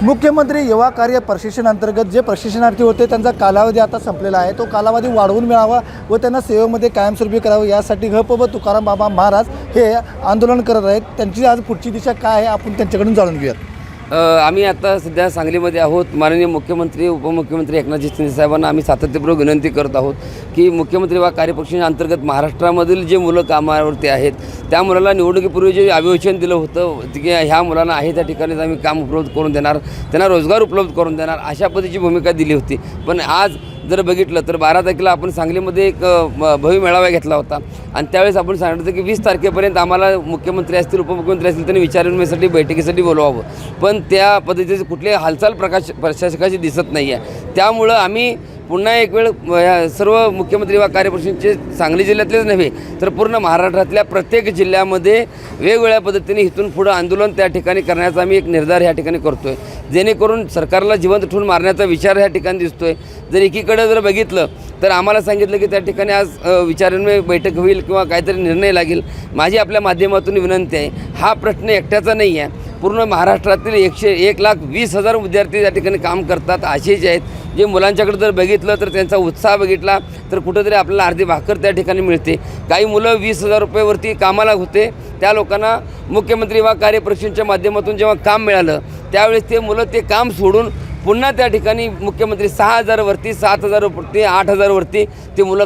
मुख्यमंत्री युवा कार्य प्रशिक्षण अंतर्गत जे प्रशिक्षणार्थी होते त्यांचा कालावधी आता संपलेला आहे। तो कालावधी वाढवून मिळावा व त्यांना सेवेमध्ये कायमस्वरूपी करावं यासाठी ग.प. तुकाराम बाबा महाराज हे आंदोलन करत आहेत। त्यांची आज पुढची दिशा काय आहे आपण त्यांच्याकडून जाणून घेऊयात। आम्ही आता सध्या सांगलीमध्ये आहोत। माननीय मुख्यमंत्री उपमुख्यमंत्री एकनाथजी शिंदे साहेबांना आम्ही सातत्यपूर्वक विनंती करत आहोत की मुख्यमंत्री वा कार्यपक्षी अंतर्गत महाराष्ट्रामधील जे मुलं कामावरती आहेत त्या मुलाला निवडणुकीपूर्वी जे अभिवचन दिलं होतं की ह्या मुलांना आहे त्या ठिकाणीच आम्ही काम उपलब्ध करून देणार, त्यांना रोजगार उपलब्ध करून देणार, अशा पद्धतीची भूमिका दिली होती। पण आज जर बघितलं तर 12 तारखेला आपण सांगलीमध्ये एक भव्य मेळावा घेतला होता आणि त्यावेळेस आपण सांगितलं होतं की 20 तारखेपर्यंत आम्हाला मुख्यमंत्री असतील उपमुख्यमंत्री असतील त्यांनी विचारविनिमयासाठी बैठकीसाठी बोलवावं, पण त्या पद्धतीचे कुठले हालचाल प्रशासकाची दिसत नाही आहे। त्यामुळं आम्ही पुन्हा एक वेळ सर्व मुख्यमंत्री वा कार्यपरिषदेचे सांगली जिल्ह्यातलेच नव्हे तर पूर्ण महाराष्ट्रातल्या प्रत्येक जिल्ह्यामध्ये वेगवेगळ्या पद्धतीने इथून पुढं आंदोलन त्या ठिकाणी करण्याचा आम्ही एक निर्धार ह्या ठिकाणी करतो आहे, जेणेकरून सरकारला जिवंत ठेवून मारण्याचा विचार ह्या ठिकाणी दिसतो आहे। जर एकीकडे जर बघितलं तर आम्हाला सांगितलं की त्या ठिकाणी आज विचारविनिमय बैठक होईल किंवा काहीतरी निर्णय लागेल। माझी आपल्या माध्यमातून विनंती आहे, हा प्रश्न एकट्याचा नाही आहे, पूर्ण महाराष्ट्रातील 1,20,000 विद्यार्थी त्या ठिकाणी काम करतात असेच आहेत, जे मुलांच्याकडे जर बघितलं तर त्यांचा उत्साह बघितला तर कुठंतरी आपल्याला अर्धी भाकर त्या ठिकाणी मिळते। काही मुलं 20,000 रुपयेवरती कामाला होते, त्या लोकांना मुख्यमंत्री वा कार्यपरिषदेच्या माध्यमातून जेव्हा काम मिळालं त्यावेळेस ते मुलं ते काम सोडून पुन्हा त्या ठिकाणी मुख्यमंत्री 6,000 वरती 7,000 वरती 8,000 वरती ते मुलं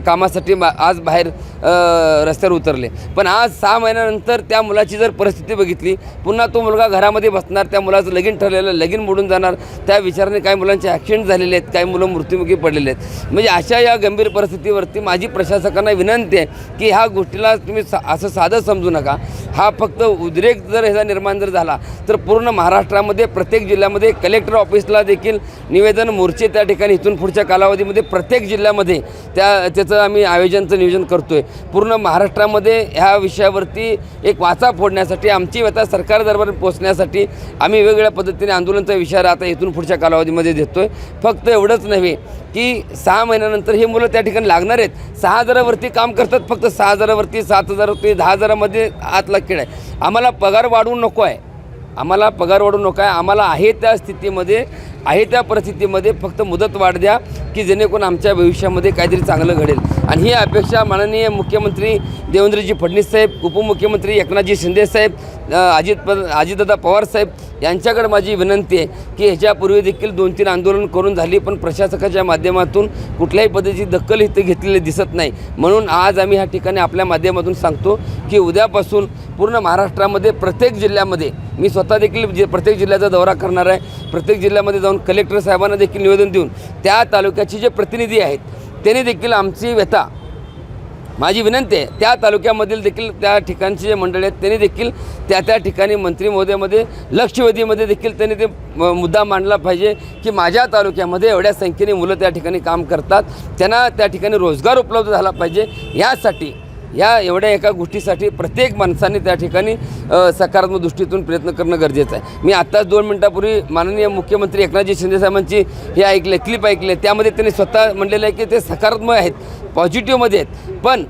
कामासाठी आज बाहेर रस्त्यावर उतरले। पण आज 6 महिन्यानंतर त्या मुलाची जर परिस्थिती बघितली, पुन्हा तो मुलगा घरामध्ये बसणार, त्या मुलाचं लगीन ठरलेलं, लगीन मोडून जाणार, त्या विचाराने काही मुलांचे ॲक्सिडेंट झालेले आहेत, काही मुलं मृत्युमुखी पडलेले आहेत। म्हणजे अशा या गंभीर परिस्थितीवरती माझी प्रशासकांना विनंती आहे की ह्या गोष्टीला तुम्ही असं साधं समजू नका। हा फक्त उद्रेक जर ह्याचा निर्माण जर झाला तर पूर्ण महाराष्ट्रामध्ये प्रत्येक जिल्ह्यामध्ये कलेक्टर ऑफिसला देखील निवेदन मोर्चे त्या ठिकाणी इथून पुढच्या कालावधीमध्ये प्रत्येक जिल्ह्यामध्ये त्याचं आम्ही आयोजनचं नियोजन करतो आहे। पूर्ण महाराष्ट्रामध्ये ह्या विषयावरती एक वाचा फोडण्यासाठी, आमची व्यथा सरकार दरबार पोचण्यासाठी आम्ही वेगवेगळ्या पद्धतीने आंदोलनाचा विचार आता इथून पुढच्या कालावधीमध्ये देतो आहे। फक्त एवढंच नव्हे की 6 महिन्यानंतर हे मुलं त्या ठिकाणी लागणार आहेत, 6,000 वरती काम करतात, फक्त 6,000 वरती 7,000 वरती 10,000 मध्ये आतला खेळ आहे। आम्हाला पगार वाढवू नको आहे, आम्हाला पगार वाढवू नको आहे, आम्हाला आहे त्या स्थितीमध्ये, आहे त्या परिस्थितीमध्ये फक्त मुदत वाढ द्या की जेणेकरून आमच्या भविष्यामध्ये काहीतरी चांगलं घडेल। आणि ही अपेक्षा माननीय मुख्यमंत्री देवेंद्रजी फडणवीस साहेब, उपमुख्यमंत्री एकनाथजी शिंदे साहेब, अजितदादा पवार साहेब यांच्याकडे माझी विनंती आहे की ह्याच्यापूर्वी देखील 2-3 आंदोलन करून झाली, पण प्रशासकाच्या माध्यमातून कुठल्याही पद्धतीची दखल इथे घेतलेली दिसत नाही। म्हणून आज आम्ही ह्या ठिकाणी आपल्या माध्यमातून सांगतो की उद्यापासून पूर्ण महाराष्ट्रामध्ये प्रत्येक जिल्ह्यामध्ये मी स्वतः देखील प्रत्येक जिल्ह्याचा दौरा करणार आहे। प्रत्येक जिल्ह्यामध्ये जाऊन कलेक्टर साहेबांना देखील निवेदन देऊन त्या तालुक्याचे जे प्रतिनिधी आहेत त्यांनी देखील आमची व्यथा, माझी विनंती आहे त्या तालुक्यामधील देखील त्या ठिकाणचे जे मंडळी आहेत त्यांनी देखील त्या ठिकाणी मंत्री महोदयामध्ये लक्षवेधीमध्ये देखील त्यांनी ते मुद्दा मांडला पाहिजे की माझ्या तालुक्यामध्ये एवढ्या संख्येने मुलं त्या ठिकाणी काम करतात, त्यांना त्या ठिकाणी रोजगार उपलब्ध झाला पाहिजे। यासाठी या एवढ्या एका गोष्टीसाठी प्रत्येक माणसाने त्या ठिकाणी सकारात्मक दृष्टीतून प्रयत्न करणं गरजेचं आहे। मी आत्ताच 2 मिनिटापूर्वी माननीय मुख्यमंत्री एकनाथजी शिंदे साहेबांची हे क्लिप ऐकले, त्यामध्ये त्यांनी स्वतः म्हणलेलं आहे की ते सकारात्मक आहेत, पॉझिटिव्हमध्ये आहेत, पण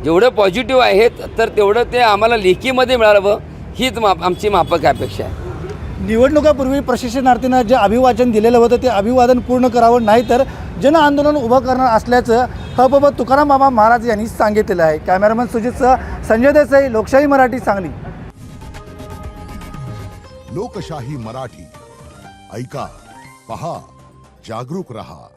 जेवढं पॉझिटिव्ह आहेत तर तेवढं ते आम्हाला लेखीमध्ये मिळावं हीच आमची माफक अपेक्षा आहे। निवडणुकापूर्वी प्रशिक्षणार्थींना जे अभिवाचन दिलेलं होतं ते अभिवादन पूर्ण करावं, नाहीतर जन आंदोलन उभं करणार असल्याचं ग.प. तुकाराम बाबा महाराज यांनी सांगितलेलं आहे। कॅमेरामन सुजितसह संजय देसाई, लोकशाही मराठी, सांगली। लोकशाही मराठी, ऐका, पहा, जागरूक रहा।